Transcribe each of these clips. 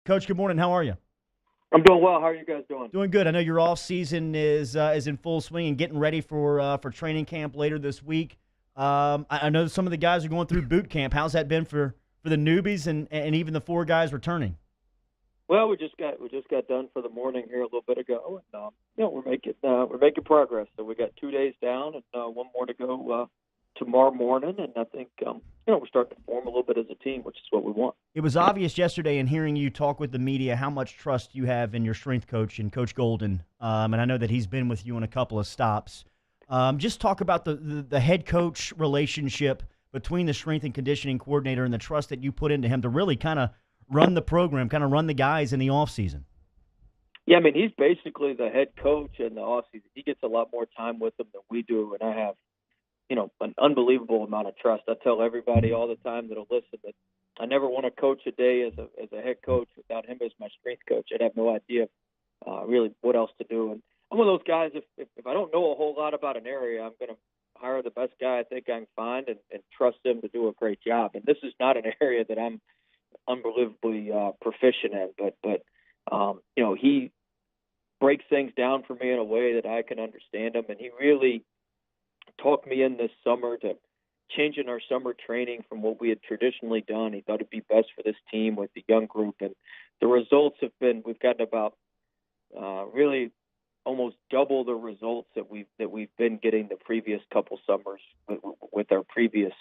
Coach, good morning. How are you? I'm doing well. How are you guys doing? Doing good. I know your off season is in full swing and getting ready for training camp later this week. I know some of the guys are going through boot camp. How's that been for the newbies and even the four guys returning? Well, we just got done for the morning here a little bit ago, and we're making progress. So we got 2 days down and one more to go tomorrow morning, and I think we're starting to form a little bit as a team, which is what we want. It was obvious yesterday in hearing you talk with the media how much trust you have in your strength coach and Coach Golden. And I know that he's been with you on a couple of stops. Just talk about the head coach relationship between the strength and conditioning coordinator and the trust that you put into him to really kind of run the program, kind of run the guys in the offseason. Yeah, I mean he's basically the head coach in the offseason. He gets a lot more time with them than we do, and I have an unbelievable amount of trust. I tell everybody all the time that'll listen that I never want to coach a day as a head coach without him as my strength coach. I'd have no idea really what else to do. And I'm one of those guys. If I don't know a whole lot about an area, I'm going to hire the best guy I think I can find and trust him to do a great job. And this is not an area that I'm unbelievably proficient in, but he breaks things down for me in a way that I can understand them, and he really talked me in this summer to changing our summer training from what we had traditionally done. He thought it'd be best for this team with the young group, and the results have been we've gotten about really almost double the results that we've been getting the previous couple summers with our previous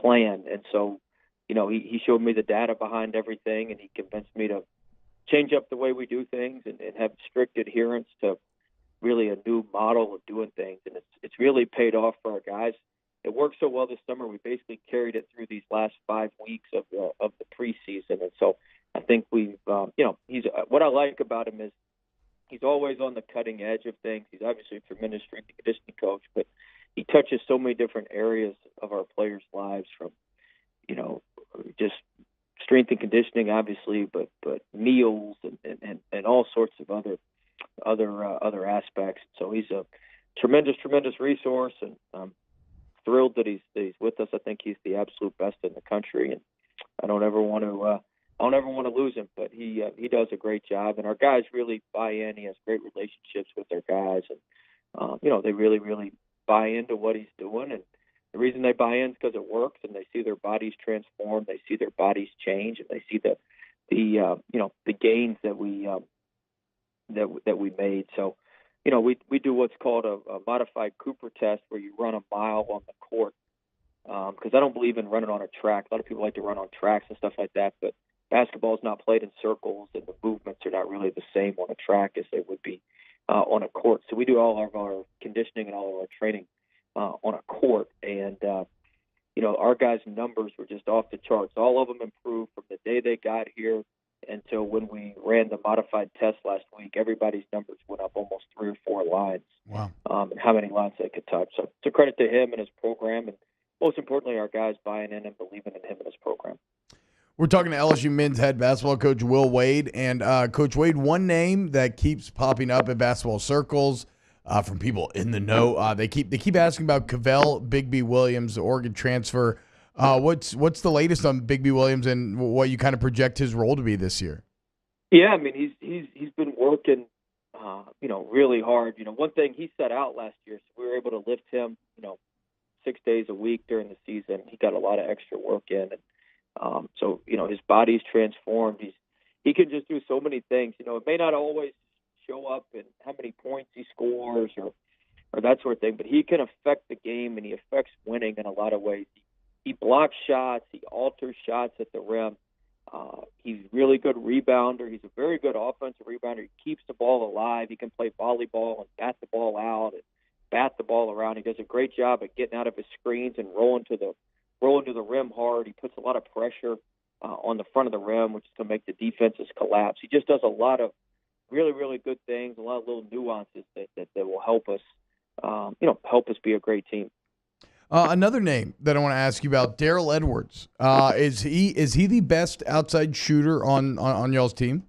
plan. And so, he showed me the data behind everything, and he convinced me to change up the way we do things and have strict adherence to really a new model of doing things, and it's really paid off for our guys. It worked so well this summer. We basically carried it through these last 5 weeks of the preseason, and so I think we've he's what I like about him is he's always on the cutting edge of things. He's obviously a tremendous strength and conditioning coach, but he touches so many different areas of our players' lives, from just strength and conditioning, obviously, but meals and all sorts of other aspects. So he's a tremendous resource, and I'm thrilled that he's with us. I think he's the absolute best in the country, and I don't ever want to lose him. But he does a great job, and our guys really buy in. He has great relationships with their guys, and they really buy into what he's doing. And the reason they buy in is because it works, and they see their bodies transform, they see their bodies change, and they see the gains that we made. So, we do what's called a modified Cooper test, where you run a mile on the court. Because I don't believe in running on a track. A lot of people like to run on tracks and stuff like that, but basketball is not played in circles, and the movements are not really the same on a track as they would be on a court. So we do all of our conditioning and all of our training on a court, and our guys' numbers were just off the charts. All of them improved from the day they got here until when we ran the modified test last week. Everybody's numbers went up almost 3 or 4 lines. Wow. And how many lines they could touch. So it's a credit to him and his program, and most importantly, our guys buying in and believing in him and his program. We're talking to LSU men's head basketball coach Will Wade. And Coach Wade, one name that keeps popping up in basketball circles from people in the know, they keep asking about Cavell Bigby Williams, the Oregon transfer. What's the latest on Bigby Williams and what you kind of project his role to be this year? Yeah, I mean he's been working really hard. One thing he set out last year, so we were able to lift him 6 days a week during the season. He got a lot of extra work in, and so his body's transformed. He can just do so many things. It may not always show up in how many points he scores or that sort of thing, but he can affect the game, and he affects winning in a lot of ways. He blocks shots. He alters shots at the rim. He's a really good rebounder. He's a very good offensive rebounder. He keeps the ball alive. He can play volleyball and bat the ball out and bat the ball around. He does a great job at getting out of his screens and rolling to the rim hard. He puts a lot of pressure on the front of the rim, which is going to make the defenses collapse. He just does a lot of really good things, a lot of little nuances that will help us, help us be a great team. Another name that I want to ask you about, Darrell Edwards. Is he the best outside shooter on y'all's team?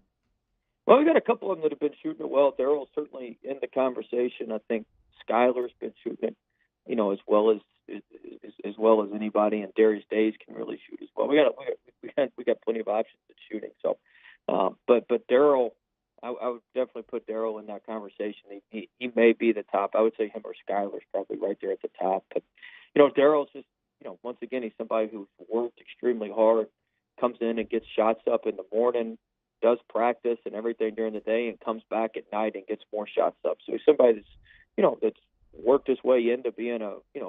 Well, we got a couple of them that have been shooting it well. Darrell's certainly in the conversation. I think Skylar's been shooting it, as well as anybody, and Darius Days can really shoot as well. We got plenty of options at shooting. So But Daryl, I would definitely put Daryl in that conversation. He may be the top. I would say him or Skyler's probably right there at the top. But Daryl's just once again he's somebody who's worked extremely hard, comes in and gets shots up in the morning, does practice and everything during the day, and comes back at night and gets more shots up. So he's somebody that's worked his way into being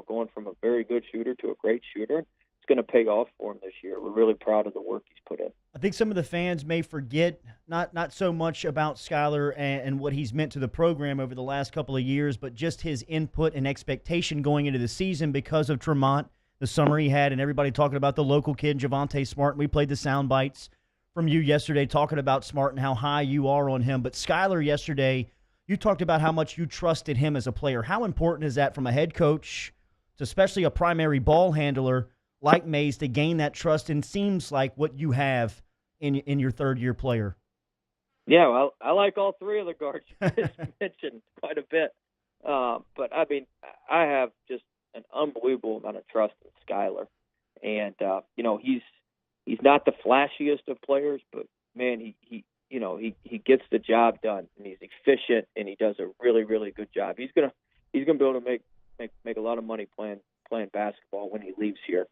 going from a very good shooter to a great shooter. It's going to pay off for him this year. We're really proud of the work he's put in. I think some of the fans may forget not so much about Skyler and what he's meant to the program over the last couple of years, but just his input and expectation going into the season because of Tremont, the summer he had, and everybody talking about the local kid, Javonte Smart. We played the sound bites from you yesterday talking about Smart and how high you are on him. But Skyler yesterday, you talked about how much you trusted him as a player. How important is that from a head coach to especially a primary ball handler like Mays to gain that trust, and seems like what you have in your third-year player? Yeah, well, I like all three of the guards you just mentioned quite a bit. But, I mean, I have just an unbelievable amount of trust in Skyler. And, he's not the flashiest of players, but, man, he gets the job done, and he's efficient, and he does a really, really good job. He's gonna be able to make a lot of money playing basketball when he leaves here.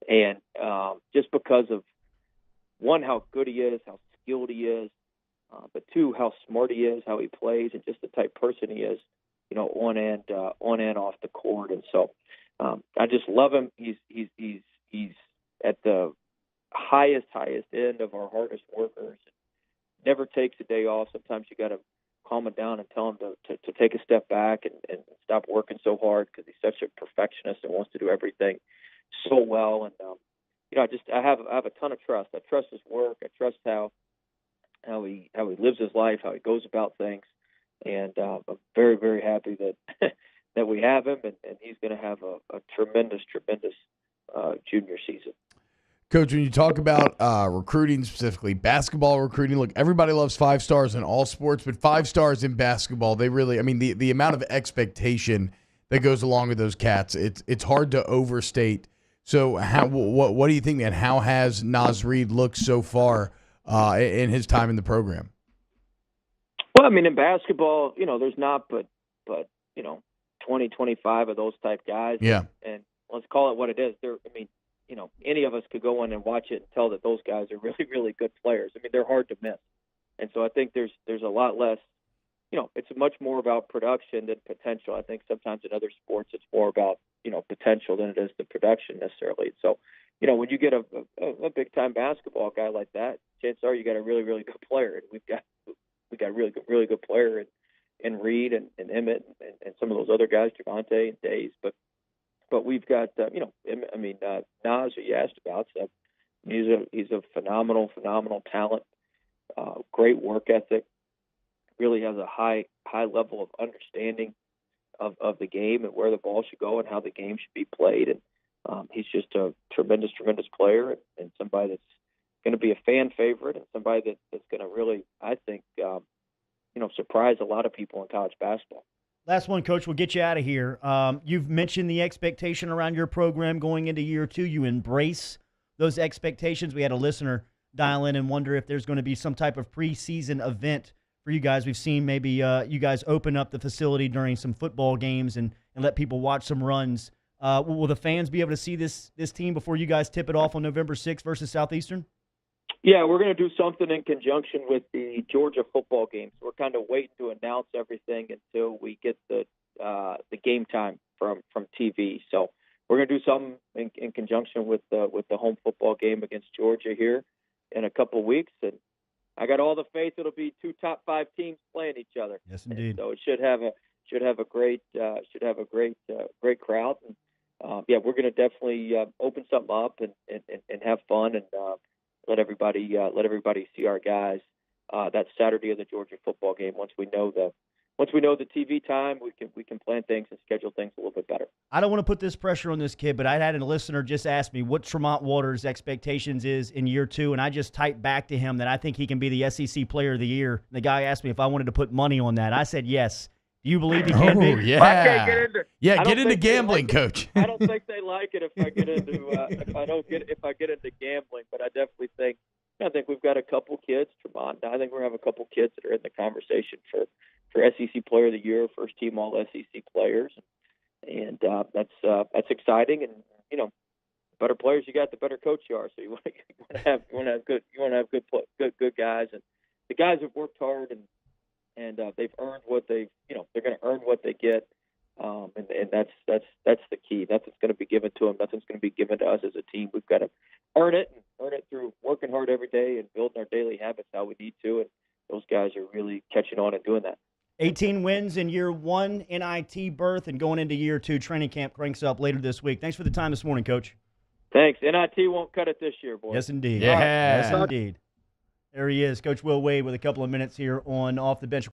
And just because of, one, how good he is, how skilled he is, but two, how smart he is, how he plays, and just the type of person he is, on and off the court. And so I just love him. He's at the highest end of our hardest workers. Never takes a day off. Sometimes you got to calm him down and tell him to take a step back and stop working so hard, because he's such a perfectionist and wants to do everything so well. And I have a ton of trust. I trust his work. I trust how he lives his life, how he goes about things, and I'm very, very happy that that we have him, and he's going to have a tremendous junior season. Coach, when you talk about recruiting, specifically basketball recruiting, look, everybody loves 5 stars in all sports, but 5 stars in basketball, they really, I mean, the amount of expectation that goes along with those cats, it's hard to overstate. So what do you think, man? How has Naz Reid looked so far in his time in the program? Well, I mean, in basketball, there's not but 20, 25 of those type guys. Yeah. And let's call it what it is. Any of us could go in and watch it and tell that those guys are really, really good players. I mean, they're hard to miss. And so I think there's a lot less, it's much more about production than potential. I think sometimes in other sports it's more about, potential than it is the production necessarily. So, when you get a big-time basketball guy like that, chances are you got a really, really good player. And we got a really good player in Reed and Emmett and some of those other guys, Javonte and Days. But we've got, Naz, who you asked about, so he's a phenomenal talent, great work ethic, really has a high level of understanding of the game and where the ball should go and how the game should be played. And he's just a tremendous player and somebody that's going to be a fan favorite and somebody that's going to really, I think, surprise a lot of people in college basketball. Last one, Coach. We'll get you out of here. You've mentioned the expectation around your program going into year 2. You embrace those expectations. We had a listener dial in and wonder if there's going to be some type of preseason event for you guys. We've seen maybe you guys open up the facility during some football games and let people watch some runs. Will the fans be able to see this team before you guys tip it off on November 6th versus Southeastern? Yeah, we're going to do something in conjunction with the Georgia football games. We're kind of waiting to announce everything until we get the game time from TV. So we're going to do something in conjunction with the home football game against Georgia here in a couple of weeks, and I got all the faith it'll be 2 top 5 teams playing each other. Yes, indeed. And so it should have a great crowd. And we're going to definitely open something up and have fun and let everybody see our guys that Saturday of the Georgia football game. Once we know the TV time, we can plan things and schedule things a little bit better. I don't want to put this pressure on this kid, but I had a listener just ask me what Tremont Waters' expectations is in year 2, and I just typed back to him that I think he can be the SEC Player of the Year. The guy asked me if I wanted to put money on that. I said yes. Do you believe he can be? Yeah. I can't get into gambling, Coach. I don't think they like it if I get into if I get into gambling, but I definitely think I think we've got a couple kids, Tremont. I think we're going to have a couple kids that are in the conversation for SEC Player of the Year, first team All SEC players, and that's exciting. And better players you got, the better coach you are. So you want to have good guys, and the guys have worked hard and they've earned what they're going to earn what they get. And that's the key. Nothing's going to be given to them. Nothing's going to be given to us as a team. We've got to earn it through working hard every day and building our daily habits how we need to. And those guys are really catching on and doing that. 18 wins in year one, NIT berth, and going into year two. Training camp cranks up later this week. Thanks for the time this morning, Coach. Thanks. NIT won't cut it this year, boys. Yes, indeed. Yeah. Yes, indeed. There he is, Coach Will Wade, with a couple of minutes here on Off the Bench.